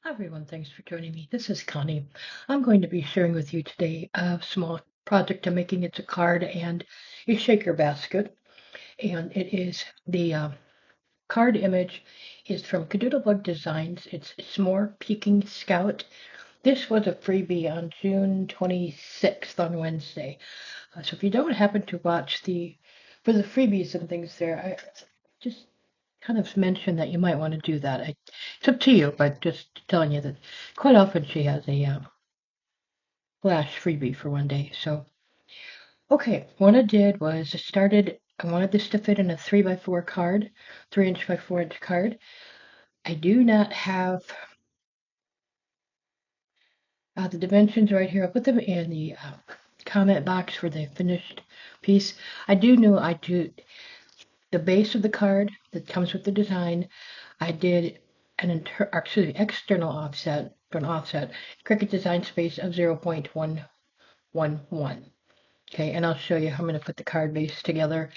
Hi everyone, thanks for joining me. This is Connie. I'm going to be sharing with you today a small project I'm making. It's a card and a shaker basket, and it is the card image is from Kadoodle Designs. It's S'more Peking Scout. This was a freebie on June 26th on Wednesday. So if you don't happen to watch for the freebies and things there, I just kind of mention that you might want to do that. It's up to you, but just telling you that quite often she has a flash freebie for one day. So, okay, what I did was I wanted this to fit in a 3x4 card, 3 inch by 4 inch card. I do not have the dimensions right here. I'll put them in the comment box for the finished piece. I do know I do the base of the card that comes with the design. I did an external offset for an offset Cricut design space of 0.111. Okay, and I'll show you how I'm going to put the card base together,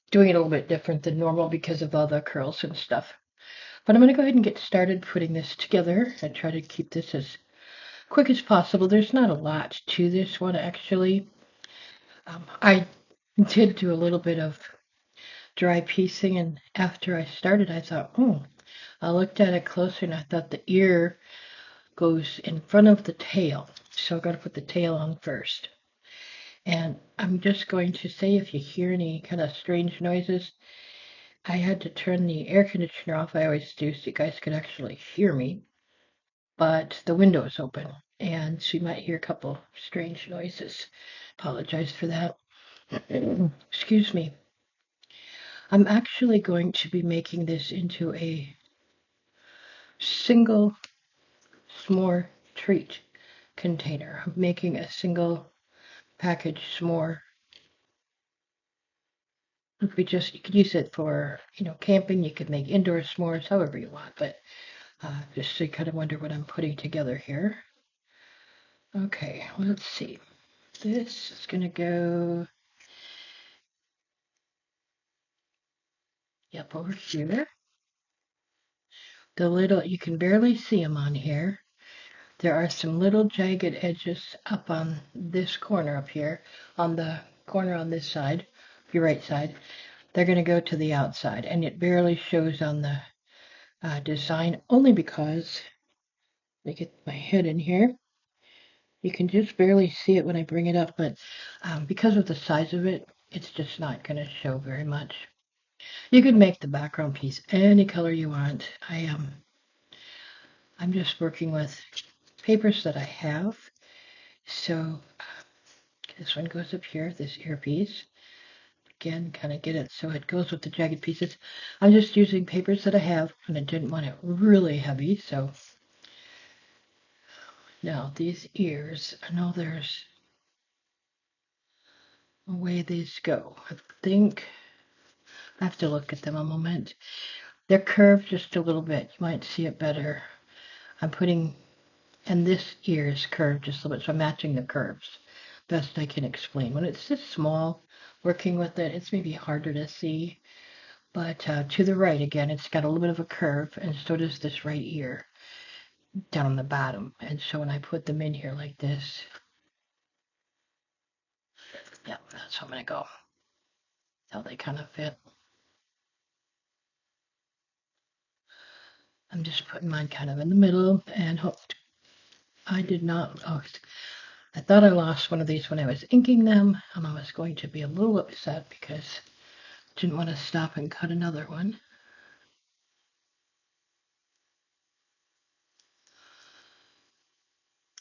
doing it a little bit different than normal because of all the curls and stuff. But I'm going to go ahead and get started putting this together and try to keep this as quick as possible. There's not a lot to this one actually. I did do a little bit of dry piecing, and after I started I thought, I looked at it closer and I thought the ear goes in front of the tail. So I've got to put the tail on first. And I'm just going to say if you hear any kind of strange noises, I had to turn the air conditioner off. I always do so you guys could actually hear me. But the window is open and so you might hear a couple strange noises. Apologize for that. Excuse me. I'm actually going to be making this into a single s'more treat container. I'm making a single package s'more. You could use it for, camping. You could make indoor s'mores, however you want, but just so you kind of wonder what I'm putting together here. Okay, well, let's see. This is going to go, yep, over here. You can barely see them on here. There are some little jagged edges up on this corner up here, on the corner on this side, your right side. They're going to go to the outside, and it barely shows on the design only because, let me get my head in here. You can just barely see it when I bring it up, but because of the size of it, it's just not going to show very much. You can make the background piece any color you want. I'm just working with papers that I have. So this one goes up here, this earpiece. Again, kind of get it so it goes with the jagged pieces. I'm just using papers that I have, and I didn't want it really heavy, so now these ears, I know there's a way these go. I think I have to look at them a moment. They're curved just a little bit. You might see it better. And this ear is curved just a little bit, so I'm matching the curves best I can explain. When it's this small, working with it, it's maybe harder to see. But to the right, again, it's got a little bit of a curve, and so does this right ear down on the bottom. And so when I put them in here like this, yeah, that's how I'm going to go. How they kind of fit. I'm just putting mine kind of in the middle and hoped I did not. Oh, I thought I lost one of these when I was inking them, and I was going to be a little upset because I didn't want to stop and cut another one.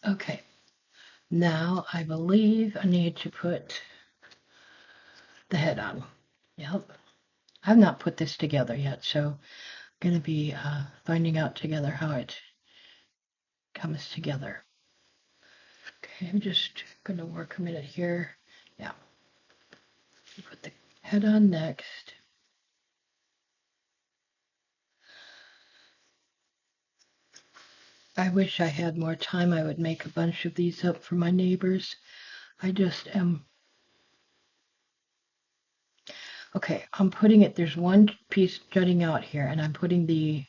Okay, now I believe I need to put the head on. Yep, I've not put this together yet, so I'm going to be finding out together how it comes together. Okay, I'm just going to work a minute here. Yeah, put the head on next. I wish I had more time. I would make a bunch of these up for my neighbors. I just am. Okay, I'm putting it, there's one piece jutting out here, and I'm putting the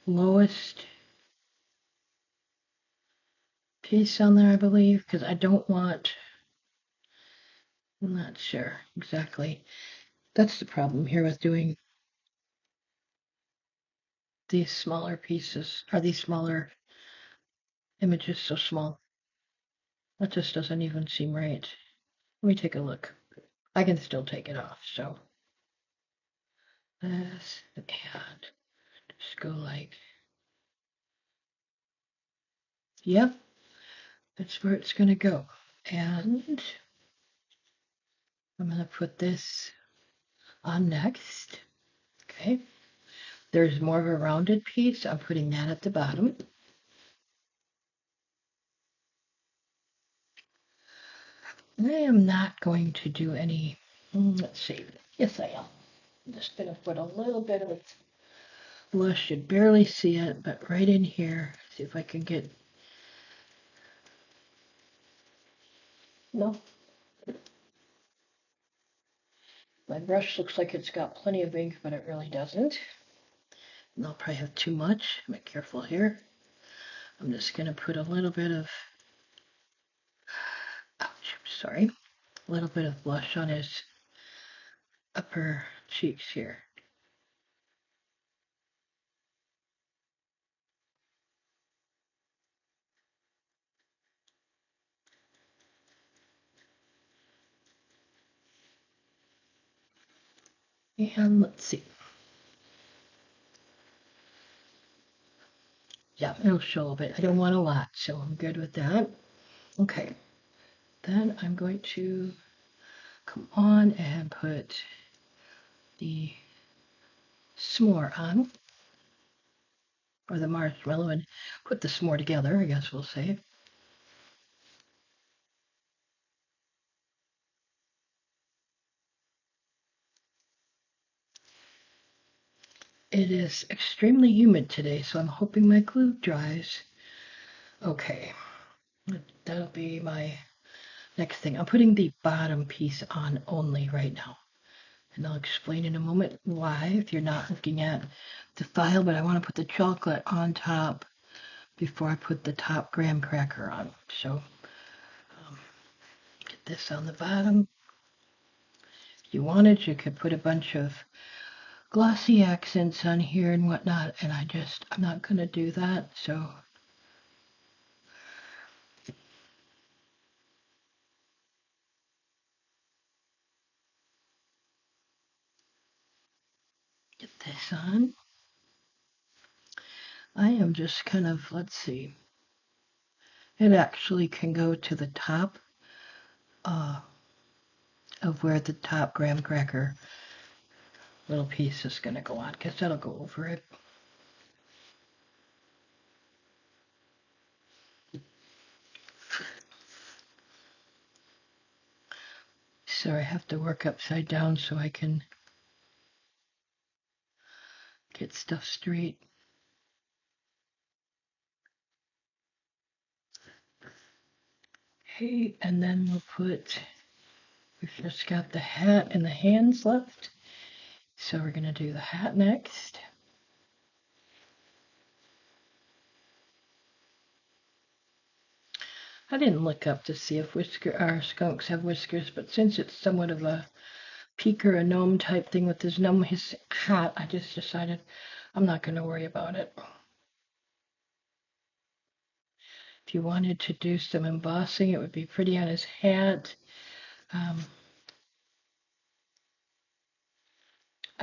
lowest piece on there, I believe, because I don't want, I'm not sure exactly. That's the problem here with doing these smaller pieces, or these smaller images so small. That just doesn't even seem right. Let me take a look. I can still take it off, so this and just go like, yep, that's where it's gonna go. And I'm gonna put this on next. Okay, there's more of a rounded piece. I'm putting that at the bottom. I am not going to do any, let's see, yes I am. I'm just going to put a little bit of blush. You'd barely see it, but right in here, see if I can get, no. My brush looks like it's got plenty of ink, but it really doesn't. And I'll probably have too much. Be careful here. I'm just going to put a little bit of, ouch, sorry, a little bit of blush on his upper cheeks here. And let's see. Yeah, it'll show a bit. I don't want a lot, so I'm good with that. Okay, then I'm going to come on and put the s'more on, or the marshmallow, and put the s'more together, I guess we'll say. It is extremely humid today, so I'm hoping my glue dries. Okay, that'll be my next thing. I'm putting the bottom piece on only right now. And I'll explain in a moment why, if you're not looking at the file, but I want to put the chocolate on top before I put the top graham cracker on. So get this on the bottom. If you wanted, you could put a bunch of glossy accents on here and whatnot, and I'm not going to do that, so get this on. I am just kind of, let's see, it actually can go to the top of where the top graham cracker little piece is going to go on, because that'll go over it. So I have to work upside down so I can get stuff straight. Okay, and then we've just got the hat and the hands left. So we're going to do the hat next. I didn't look up to see if skunks have whiskers, but since it's somewhat of a peak or a gnome type thing with his hat, I just decided I'm not going to worry about it. If you wanted to do some embossing, it would be pretty on his hat.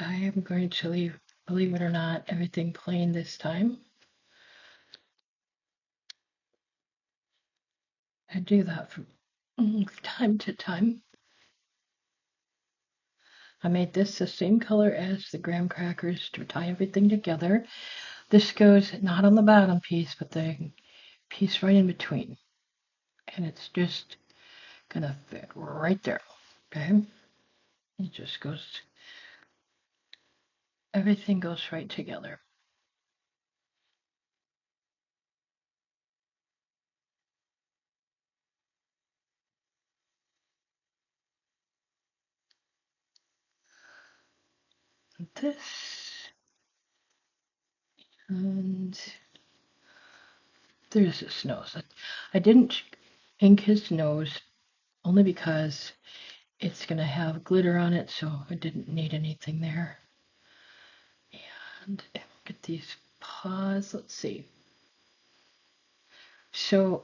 I am going to leave, believe it or not, everything plain this time. I do that from time to time. I made this the same color as the graham crackers to tie everything together. This goes not on the bottom piece, but the piece right in between. And it's just gonna fit right there. Okay? It just goes, everything goes right together. This, and there's his nose. I didn't ink his nose only because it's going to have glitter on it, so I didn't need anything there. And get these paws. Let's see. So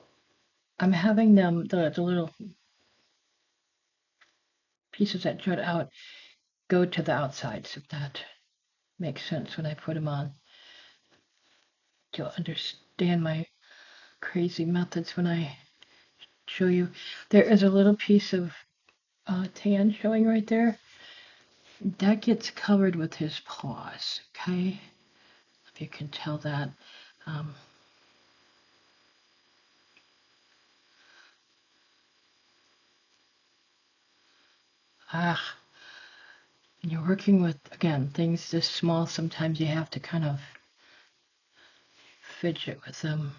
I'm having them, the little pieces that jut out, go to the outsides, if that makes sense when I put them on. You'll understand my crazy methods when I show you. There is a little piece of tan showing right there. That gets covered with his paws, okay? If you can tell that. Um, when you're working with, again, things this small, sometimes you have to kind of fidget with them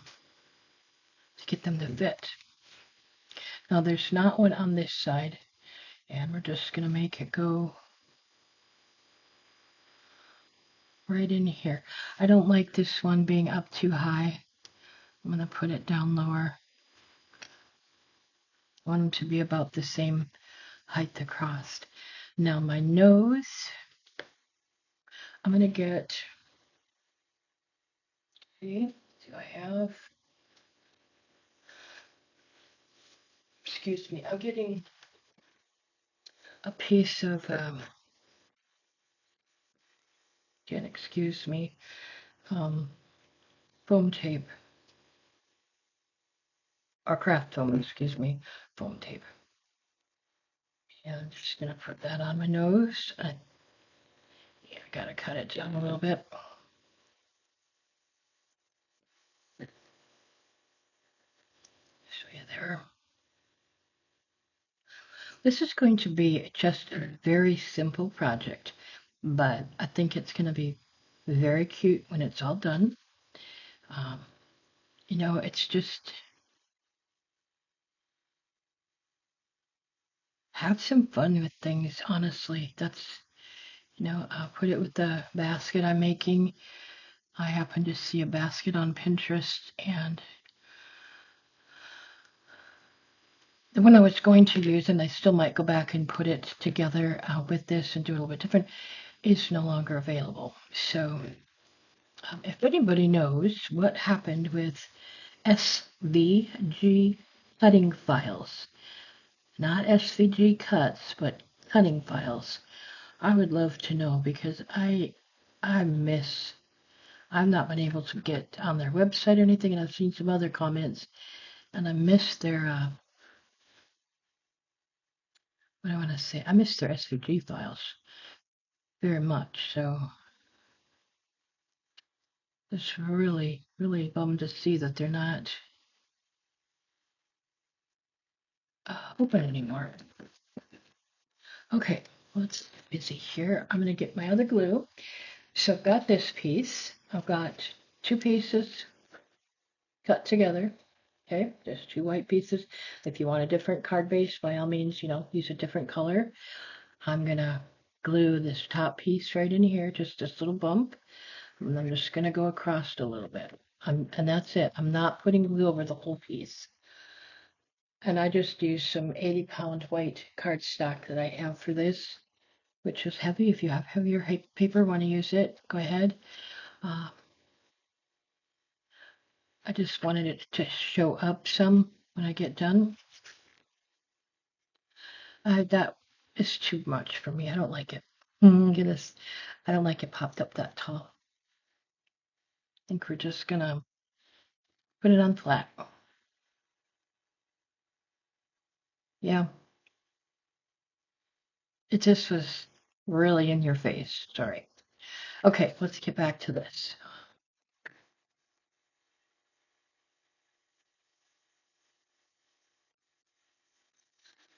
to get them to fit. Now there's not one on this side, and we're just going to make it go right in here. I don't like this one being up too high. I'm going to put it down lower. I want them to be about the same height across. Now my nose, I'm going to get, see, do I have, excuse me, I'm getting a piece of, again, excuse me, foam tape, or craft foam, excuse me, foam tape. And I'm just going to put that on my nose. I got to cut it down a little bit. So yeah, there. This is going to be just a very simple project, but I think it's going to be very cute when it's all done. Um, it's just have some fun with things, honestly. That's, I'll put it with the basket I'm making. I happened to see a basket on Pinterest, and the one I was going to use, and I still might go back and put it together with this and do it a little bit different, is no longer available. So if anybody knows what happened with SVG cutting files, not SVG cuts, but cutting files, I would love to know, because I've not been able to get on their website or anything, and I've seen some other comments, and I miss their, what I want to say, I miss their SVG files very much. So it's really, really bummed to see that they're not open anymore. Okay, let's busy here. I'm going to get my other glue. So I've got this piece. I've got two pieces cut together. Okay, just two white pieces. If you want a different card base, by all means, use a different color. I'm going to glue this top piece right in here, just this little bump. And I'm just going to go across a little bit. And that's it. I'm not putting glue over the whole piece. And I just used some 80-pound white cardstock that I have for this, which is heavy. If you have heavier paper, want to use it, go ahead. I just wanted it to show up some when I get done. That is too much for me. I don't like it. Goodness, I don't like it popped up that tall. I think we're just gonna put it on flat. Yeah, it just was really in your face. Sorry. Okay, let's get back to this.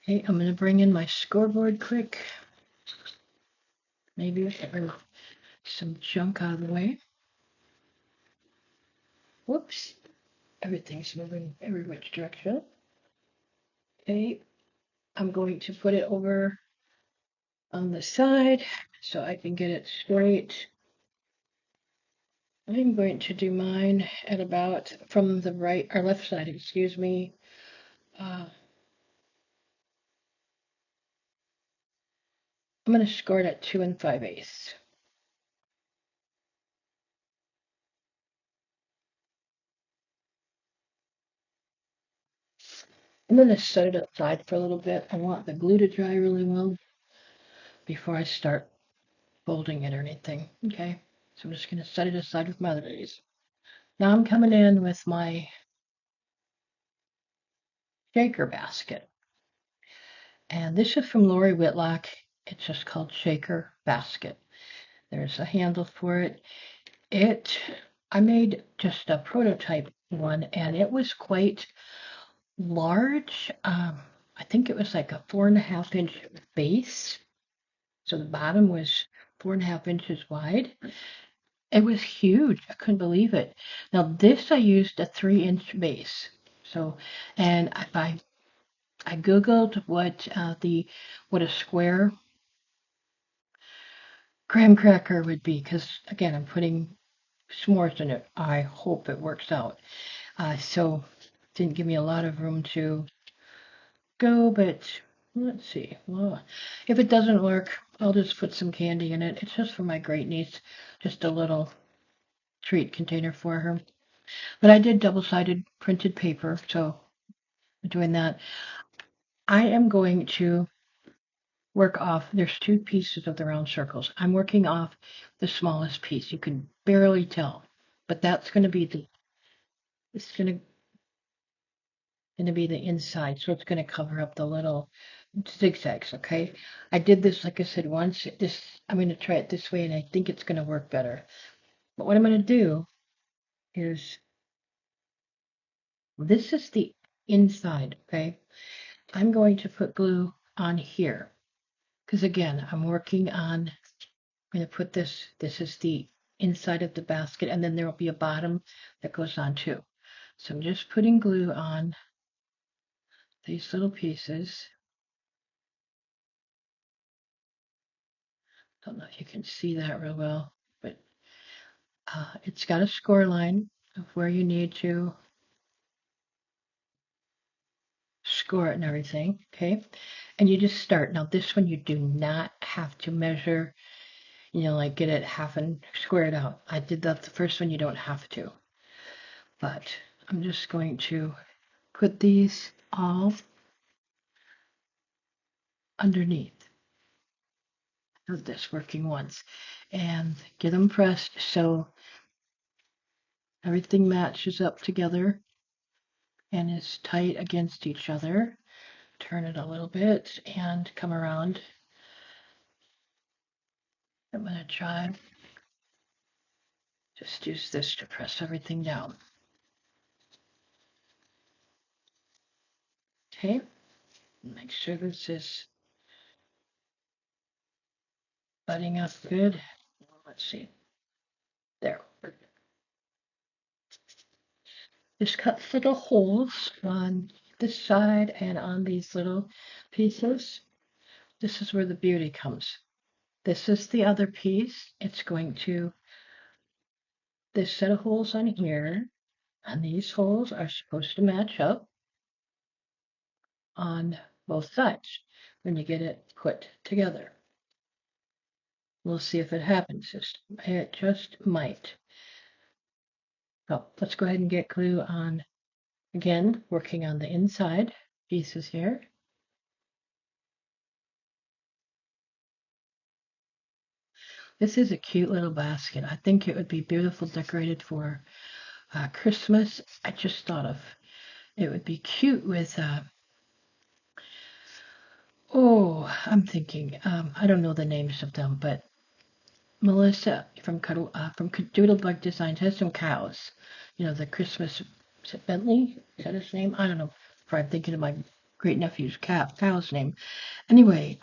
Okay, I'm gonna bring in my scoreboard quick. Maybe get some junk out of the way. Whoops. Everything's moving every which direction. Okay, I'm going to put it over on the side so I can get it straight. I'm going to do mine at about from the right or left side, excuse me. I'm going to score it at 2 5/8. I'm going to set it aside for a little bit. I want the glue to dry really well before I start folding it or anything. Okay, so I'm just going to set it aside with my other days. Now I'm coming in with my shaker basket. And this is from Lori Whitlock. It's just called Shaker Basket. There's a handle for it. I made just a prototype one, and it was quite large. I think it was like a 4.5 inch base. So the bottom was 4.5 inches wide. It was huge. I couldn't believe it. Now this I used a 3 inch base. So, and I googled what a square graham cracker would be, because again I'm putting s'mores in it. I hope it works out. So didn't give me a lot of room to go, but let's see. Well, if it doesn't work, I'll just put some candy in it. It's just for my great niece, just a little treat container for her. But I did double-sided printed paper, so I'm doing that. I am going to work off, there's two pieces of the round circles. I'm working off the smallest piece. You can barely tell, but that's going to be it's going to be the inside, so it's going to cover up the little zigzags. Okay, I did this, like I said, once. I'm going to try it this way, and I think it's going to work better. But what I'm going to do is, this is the inside. Okay, I'm going to put glue on here, because again, I'm going to put this is the inside of the basket, and then there will be a bottom that goes on too. So I'm just putting glue on these little pieces. Don't know if you can see that real well, but it's got a score line of where you need to score it and everything. Okay, and you just start. Now this one you do not have to measure, like get it half and square it out. I did that the first one. You don't have to, but I'm just going to put these all underneath of this working once and get them pressed so everything matches up together and is tight against each other. Turn it a little bit and come around. I'm going to try, just use this to press everything down. Okay, make sure this is butting up good. Let's see, there. Just cut little holes on this side and on these little pieces. This is where the beauty comes. This is the other piece. It's going to, this set of holes on here, and these holes are supposed to match up on both sides when you get it put together. We'll see if it happens. It just might. So let's go ahead and get glue on, again, working on the inside pieces here. This is a cute little basket. I think it would be beautiful decorated for Christmas. I just thought of it would be cute with, I'm thinking, I don't know the names of them, but Melissa from Kadoodle Designs has some cows. The Christmas, is it Bentley? Is that his name? I don't know if I'm thinking of my great nephew's cow's name. Anyway,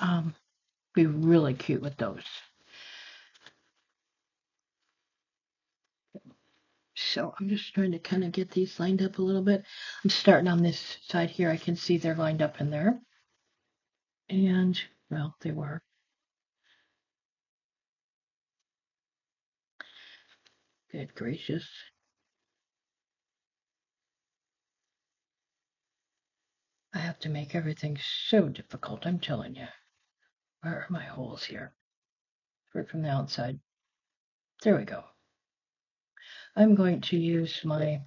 be really cute with those. So I'm just trying to kind of get these lined up a little bit. I'm starting on this side here. I can see they're lined up in there. And, well, they were. Good gracious. I have to make everything so difficult, I'm telling you. Where are my holes here? Right from the outside. There we go. I'm going to use my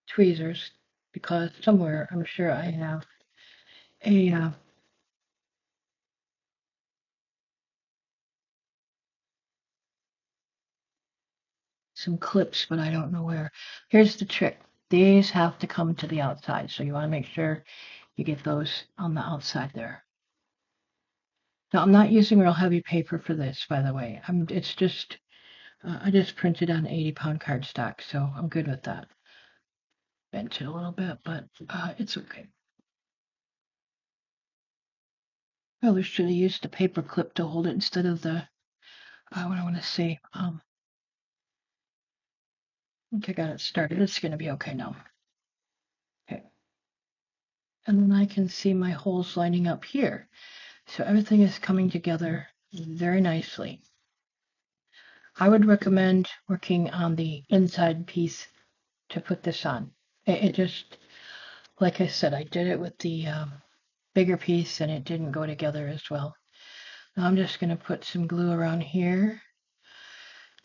tweezers because somewhere I'm sure I have a some clips, but I don't know where. Here's the trick. These have to come to the outside, so you want to make sure you get those on the outside there. Now, I'm not using real heavy paper for this, by the way. It's just, I just printed on 80-pound cardstock, so I'm good with that. Bent it a little bit, but it's okay. Probably should have used the paper clip to hold it instead of the, what I want to say. I think I got it started. It's going to be okay now. Okay. And then I can see my holes lining up here. So everything is coming together very nicely. I would recommend working on the inside piece to put this on. It just, like I said, I did it with the bigger piece and it didn't go together as well. Now I'm just going to put some glue around here.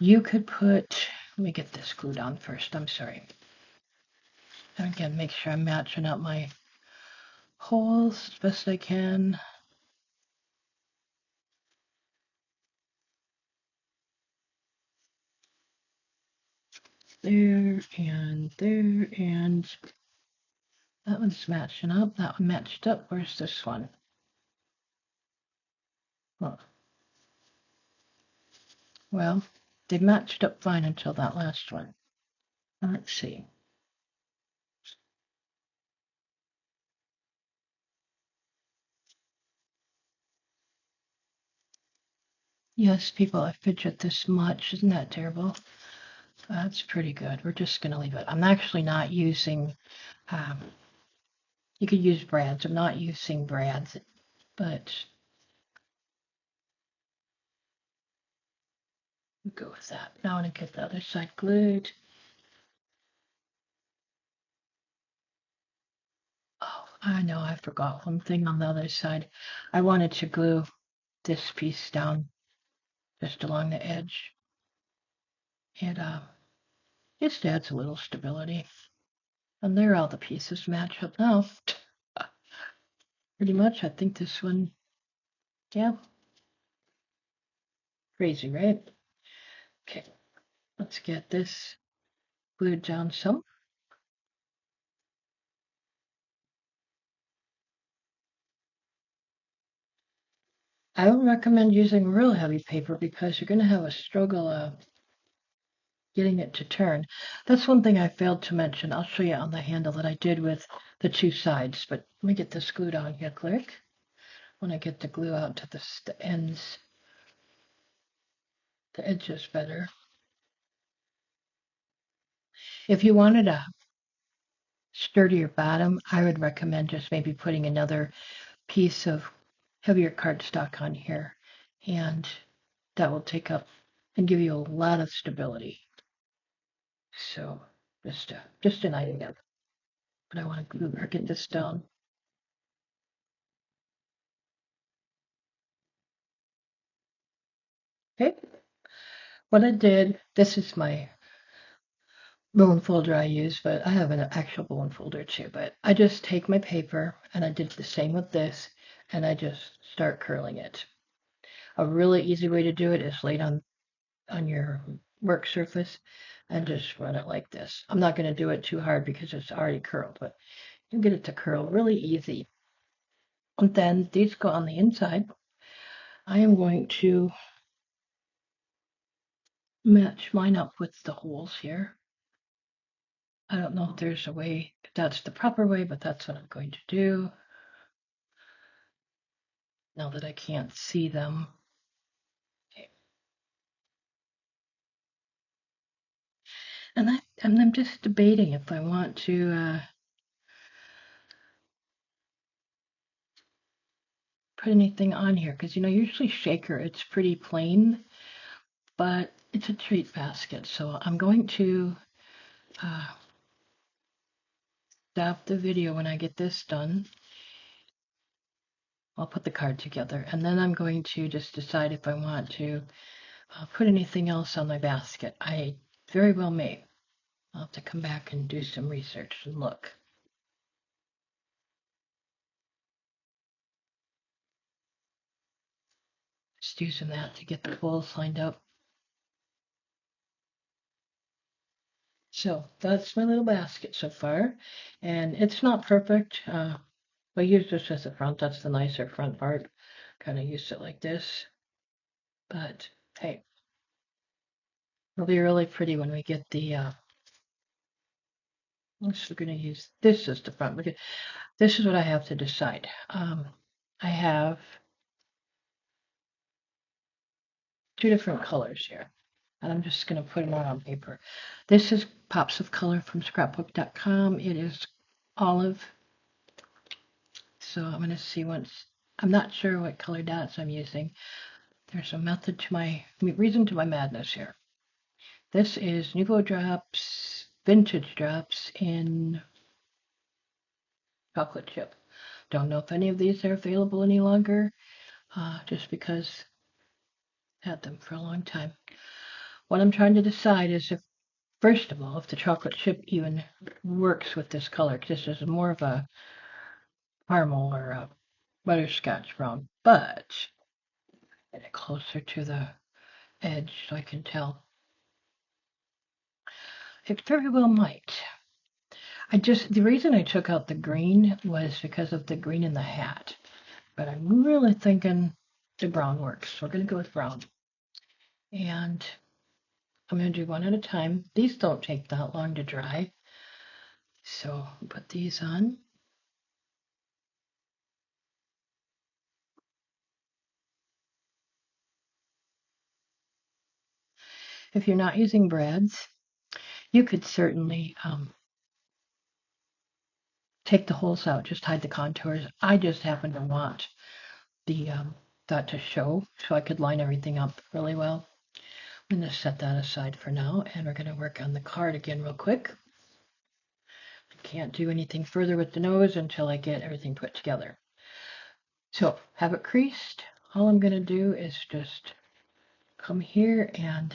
You could put, let me get this glued on first, I'm sorry. And again, make sure I'm matching up my holes as best I can. There and there, and that one's matching up. That one matched up. Where's this one? Oh. Well, they matched up fine until that last one. Let's see. Yes, people, I fidget this much. Isn't that terrible? That's pretty good. We're just going to leave it. I'm actually not using, you could use brads. I'm not using brads, but we'll go with that. Now I'm going to get the other side glued. Oh, I know, I forgot one thing on the other side. I wanted to glue this piece down just along the edge. It just adds a little stability. And there all the pieces match up now. Pretty much, I think this one, yeah. Crazy, right? Okay, let's get this glued down some. I don't recommend using real heavy paper because you're going to have a struggle getting it to turn. That's one thing I failed to mention. I'll show you on the handle that I did with the two sides, but let me get this glued on here quick. When I get the glue out to the ends, the edges better. If you wanted a sturdier bottom, I would recommend just maybe putting another piece of heavier cardstock on here, and that will take up and give you a lot of stability. So just an idea, but I want to glue or get this down. Okay, what I did, this is my bone folder I use, but I have an actual bone folder too. But I just take my paper and I did the same with this, and I just start curling it. A really easy way to do it is lay it on your work surface and just run it like this. I'm not going to do it too hard because it's already curled, but you get it to curl really easy. And then these go on the inside. I am going to match mine up with the holes here. I don't know if there's a way, if that's the proper way, but that's what I'm going to do now that I can't see them. Okay. And I'm just debating if I want to put anything on here, because usually shaker it's pretty plain, but it's a treat basket. So I'm going to stop the video when I get this done. I'll put the card together, and then I'm going to just decide if I want to put anything else on my basket. I very well may. I'll have to come back and do some research and look. Just using that to get the holes lined up. So that's my little basket so far, and it's not perfect. I use this as the front. That's the nicer front part. Kind of use it like this, but hey, it'll be really pretty when we get the. We're going to use this as the front. Look at this is what I have to decide. I have two different colors here, and I'm just going to put them out on paper. This is Pops of Color from scrapbook.com. It is olive. So I'm going to see once. I'm not sure what color dots I'm using. There's a method to my reason to my madness here. This is Nouveau Drops, Vintage Drops in chocolate chip. Don't know if any of these are available any longer, just because I had them for a long time. What I'm trying to decide is if, first of all, if the chocolate chip even works with this color, because this is more of a caramel or a butterscotch brown, but get it closer to the edge so I can tell. It very well might. The reason I took out the green was because of the green in the hat. But I'm really thinking the brown works. We're going to go with brown. And I'm going to do one at a time. These don't take that long to dry. So put these on. If you're not using brads, you could certainly take the holes out, just hide the contours. I just happen to want the that to show so I could line everything up really well. I'm going to set that aside for now, and we're going to work on the card again real quick. I can't do anything further with the nose until I get everything put together. So have it creased. All I'm going to do is just come here and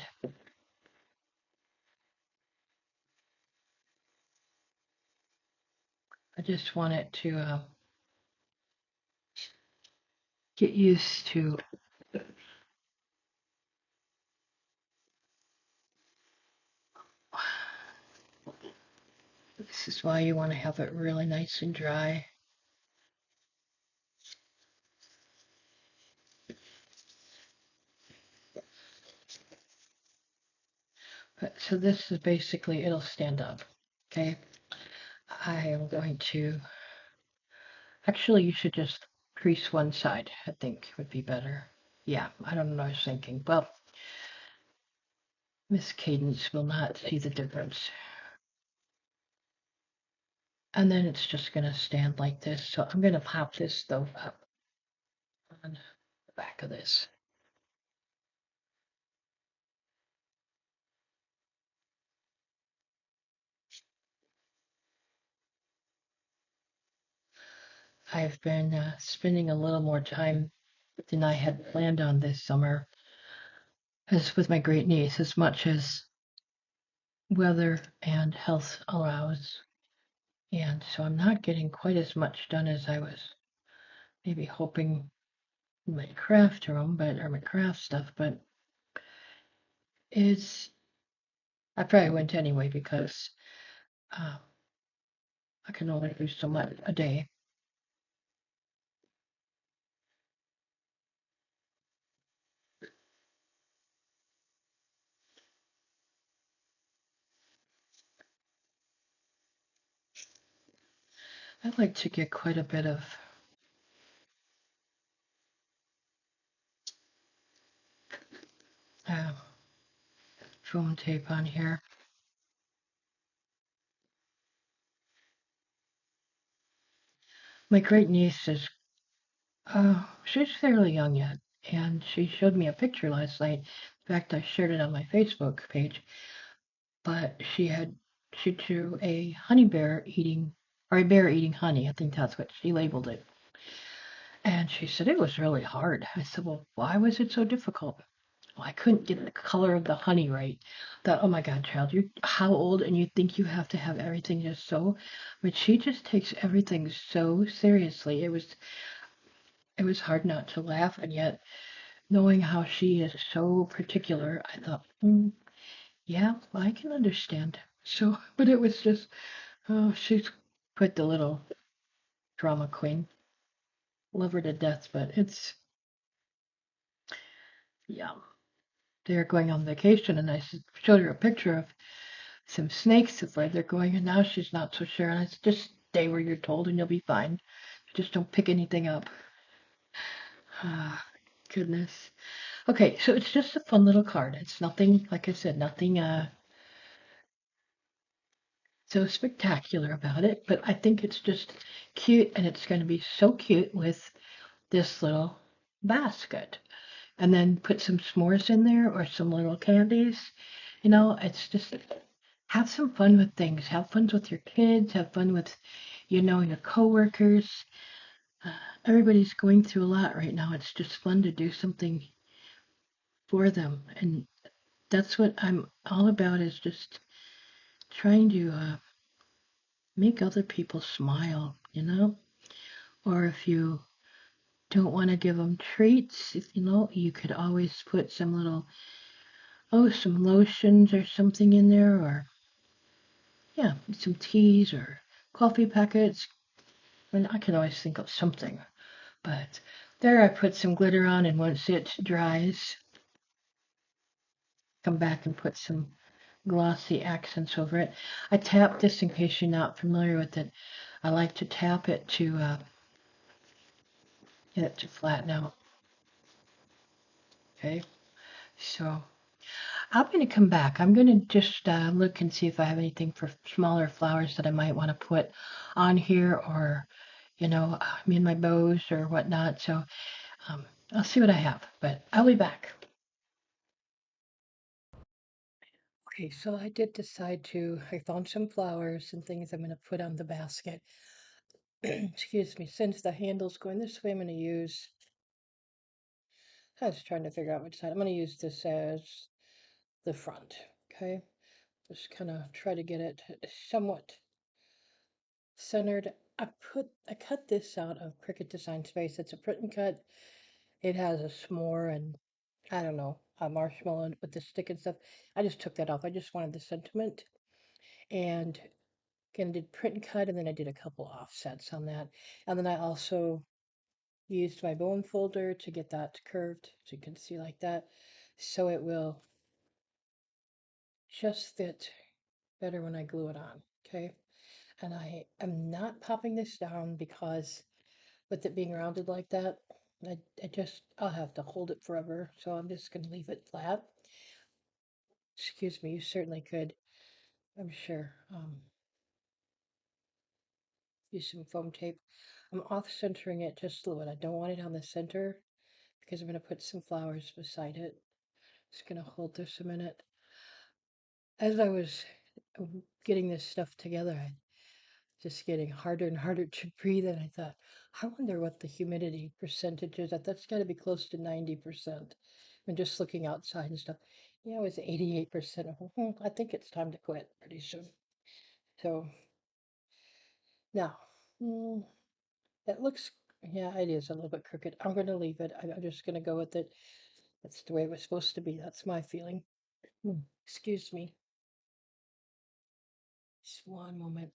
I just want it to get used to. This is why you want to have it really nice and dry. So this is basically, it'll stand up. Okay. I am going to, actually you should just crease one side, I think would be better. Yeah, I don't know what I was thinking. Well, Miss Cadence will not see the difference. And then it's just going to stand like this. So I'm going to pop this though up on the back of this. I've been spending a little more time than I had planned on this summer as with my great niece, as much as weather and health allows. And so I'm not getting quite as much done as I was maybe hoping in my craft room, or my craft stuff, but it's, I probably went anyway because uh, I can only do so much a day. I'd like to get quite a bit of uh, foam tape on here. My great niece is, she's fairly young yet, and she showed me a picture last night, In fact, I shared it on my Facebook page. But she drew a honey bear eating or a bear eating honey. I think that's what she labeled it. And she said it was really hard. I said, well, why was it so difficult? Well, I couldn't get the color of the honey right. I thought, oh my God, child, you're how old and you think you have to have everything just so? But she just takes everything so seriously. It was hard not to laugh, and yet knowing how she is so particular, I thought, yeah, I can understand. So, but it was just, oh, she's quite the little drama queen. Love her to death, but yeah. They're going on vacation, and I showed her a picture of some snakes that where they're going, and now she's not so sure. And I said, just stay where you're told, and you'll be fine. Just don't pick anything up. Ah, goodness. Okay, so it's just a fun little card. It's nothing, like I said, nothing so spectacular about it, but I think it's just cute, and it's going to be so cute with this little basket. And then put some s'mores in there or some little candies. It's just have some fun with things. Have fun with your kids. Have fun with, your coworkers. Uh, Everybody's going through a lot right now. It's just fun to do something for them. And that's what I'm all about is just trying to make other people smile. Or if you don't want to give them treats, you could always put some lotions or something in there, or yeah, some teas or coffee packets. And I can always think of something. But there I put some glitter on, and once it dries, come back and put some glossy accents over it. I tap this in case you're not familiar with it. I like to tap it to get it to flatten out. Okay, so I'm going to come back. I'm going to just look and see if I have anything for smaller flowers that I might want to put on here, or, in my bows or whatnot. So um, I'll see what I have, but I'll be back. Okay, so I did decide I found some flowers and things I'm going to put on the basket. Excuse me, since the handle's going this way, I was trying to figure out which side. I'm going to use this as the front, okay? Just kind of try to get it somewhat centered. I cut this out of Cricut Design Space. It's a print and cut. It has a s'more and I don't know, a marshmallow with the stick and stuff. I just took that off. I just wanted the sentiment. And again, did print and cut, and then I did a couple offsets on that. And then I also used my bone folder to get that curved, so you can see like that. So it will just fit better when I glue it on, okay? And I am not popping this down because with it being rounded like that, I'll have to hold it forever. So I'm just going to leave it flat. Excuse me, you certainly could, I'm sure, use some foam tape. I'm off centering it just a little bit. I don't want it on the center because I'm going to put some flowers beside it. Just going to hold this a minute. As I was getting this stuff together, I just getting harder and harder to breathe, and I thought, I wonder what the humidity percentage is. That's got to be close to 90%. And just looking outside and stuff, it was 88%. I think it's time to quit pretty soon. So now, mm, that looks, yeah, it is a little bit crooked. I'm going to leave it. I'm just going to go with it. That's the way it was supposed to be. That's my feeling. Excuse me. Just one moment.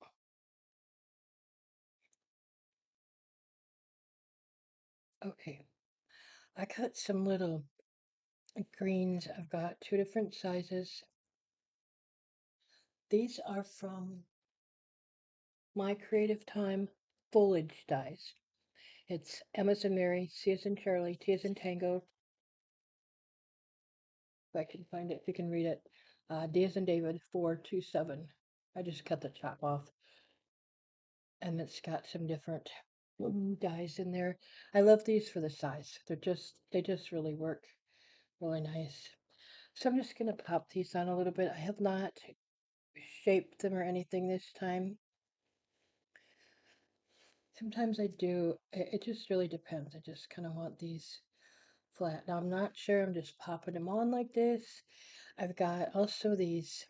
Okay. I cut some little greens. I've got two different sizes. These are from My Creative Time foliage dies. It's M as in Mary, C as in Charlie, T as in Tango. If I can find it, if you can read it. D as in David, 427. I just cut the top off. And it's got some different dyes in there. I love these for the size. They just really work really nice. So I'm just going to pop these on a little bit. I have not shaped them or anything this time. Sometimes I do. It just really depends. I just kind of want these flat. Now I'm not sure. I'm just popping them on like this. I've got also these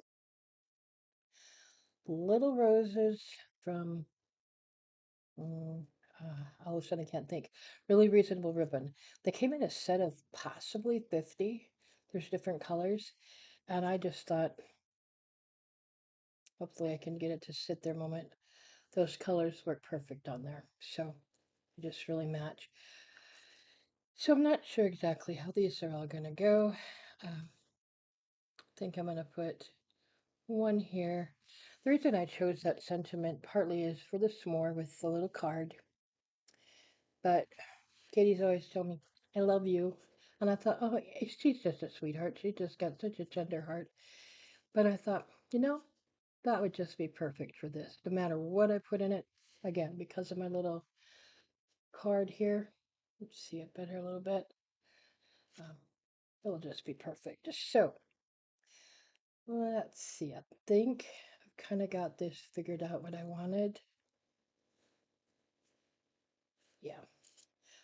little roses from, mm, all of a sudden I can't think. Really Reasonable Ribbon. They came in a set of possibly 50. There's different colors. And I just thought, hopefully I can get it to sit there a moment. Those colors work perfect on there. So they just really match. So I'm not sure exactly how these are all going to go. I think I'm going to put one here. The reason I chose that sentiment partly is for the s'more with the little card. But Katie's always told me, I love you. And I thought, oh, she's just a sweetheart. She just got such a tender heart. But I thought, that would just be perfect for this, no matter what I put in it. Again, because of my little card here. Let's see it better a little bit. Um, it'll just be perfect. So, let's see. I think I've kind of got this figured out what I wanted. Yeah.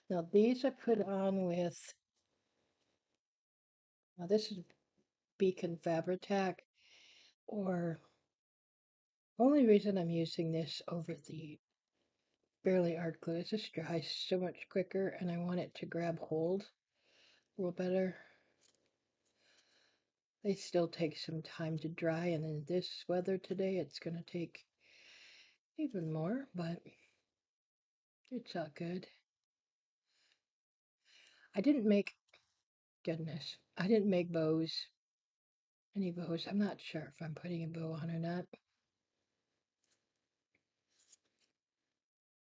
Now, these I put on with, now this is Beacon Fabri-Tac, or only reason I'm using this over the Barely Art Glue is this dries so much quicker and I want it to grab hold a little better. They still take some time to dry, and in this weather today, it's going to take even more, but it's all good. I didn't make, goodness, I didn't make bows, any bows. I'm not sure if I'm putting a bow on or not.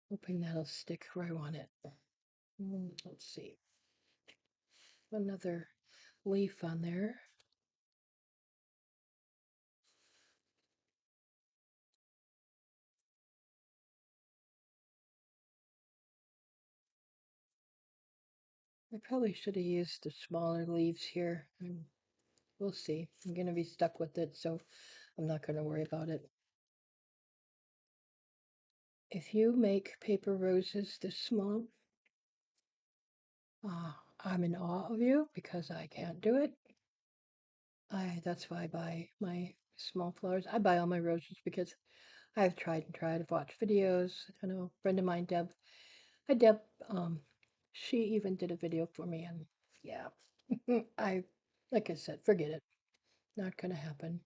Hoping that'll stick where I want it. Let's see. Another leaf on there. I probably should have used the smaller leaves here. We'll see. I'm going to be stuck with it, so I'm not going to worry about it. If you make paper roses this small, I'm in awe of you because I can't do it. That's why I buy my small flowers. I buy all my roses because I've tried and tried. I've watched videos. I know a friend of mine, Deb. Hi, Deb. She even did a video for me, and yeah, I, like I said, forget it. Not gonna happen.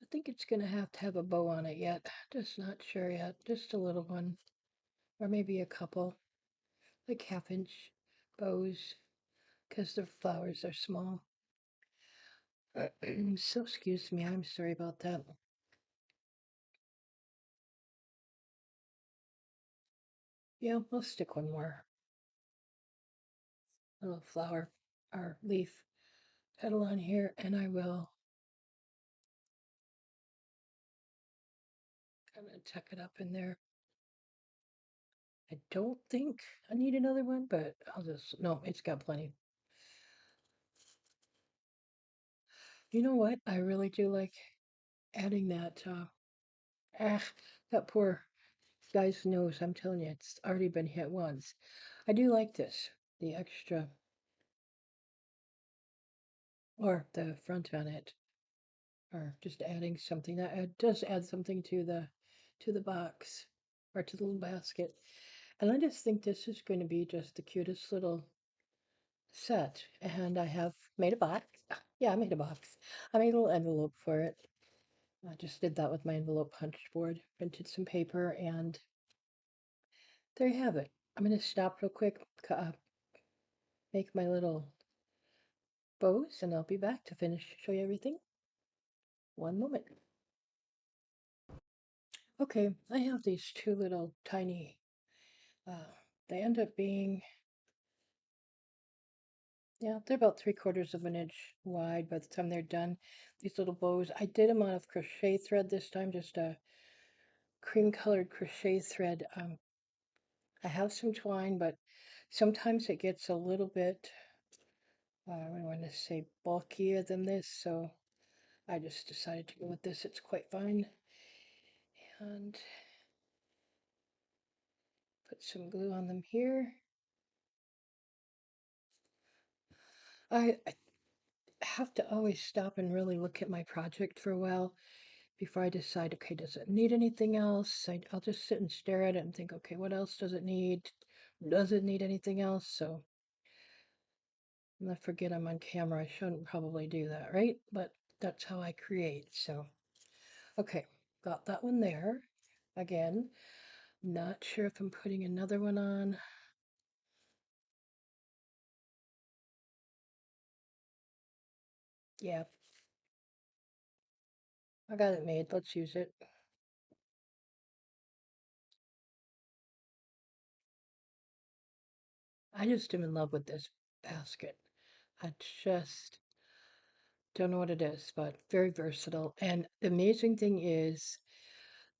I think it's gonna have a bow on it yet. Just not sure yet. Just a little one, or maybe a couple, like half-inch bows, because the flowers are small. So excuse me. I'm sorry about that. Yeah, we'll stick one more little flower or leaf petal on here, and I will kind of tuck it up in there. I don't think I need another one, but I'll just, no, it's got plenty. You know what? I really do like adding that, ah, that poor guy's nose. I'm telling you, it's already been hit once. I do like this, the extra, or the front on it, or just adding something that does add something to the box or to the little basket. And I just think this is going to be just the cutest little set. And I have made a box. Yeah, I made a box. I made a little envelope for it. I just did that with my envelope punch board, printed some paper, and there you have it. I'm going to stop real quick, make my little bows, and I'll be back to finish, show you everything. One moment. Okay, I have these two little tiny, uh, they end up being Yeah, they're about 3/4 of an inch wide by the time they're done. These little bows. I did them out of crochet thread this time, just a cream colored crochet thread. I have some twine, but sometimes it gets a little bit, I want to say bulkier than this, so I just decided to go with this. It's quite fine. And put some glue on them here. I have to always stop and really look at my project for a while before I decide, okay, does it need anything else? I'll just sit and stare at it and think, okay, what else does it need? Does it need anything else? So I forget I'm on camera. I shouldn't probably do that, right? But that's how I create. So, okay, got that one there. Again, not sure if I'm putting another one on. Yeah, I got it made. Let's use it. I just am in love with this basket. I just don't know what it is, but very versatile. And the amazing thing is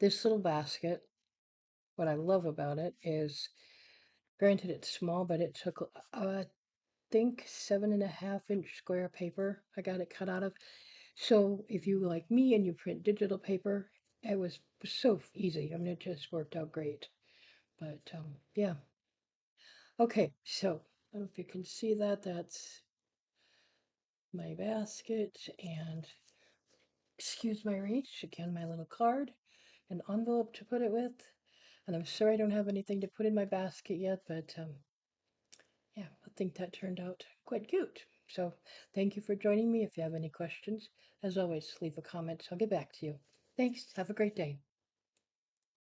this little basket, what I love about it is, granted it's small, but it took, I think 7.5 inch square paper I got it cut out of. So if you like me and you print digital paper, it was so easy. I mean, it just worked out great. But yeah. Okay, so I don't know if you can see that. That's my basket and excuse my reach, again, my little card, an envelope to put it with. And I'm sorry I don't have anything to put in my basket yet, but yeah, I think that turned out quite cute. So thank you for joining me. If you have any questions, as always, leave a comment. I'll get back to you. Thanks. Have a great day.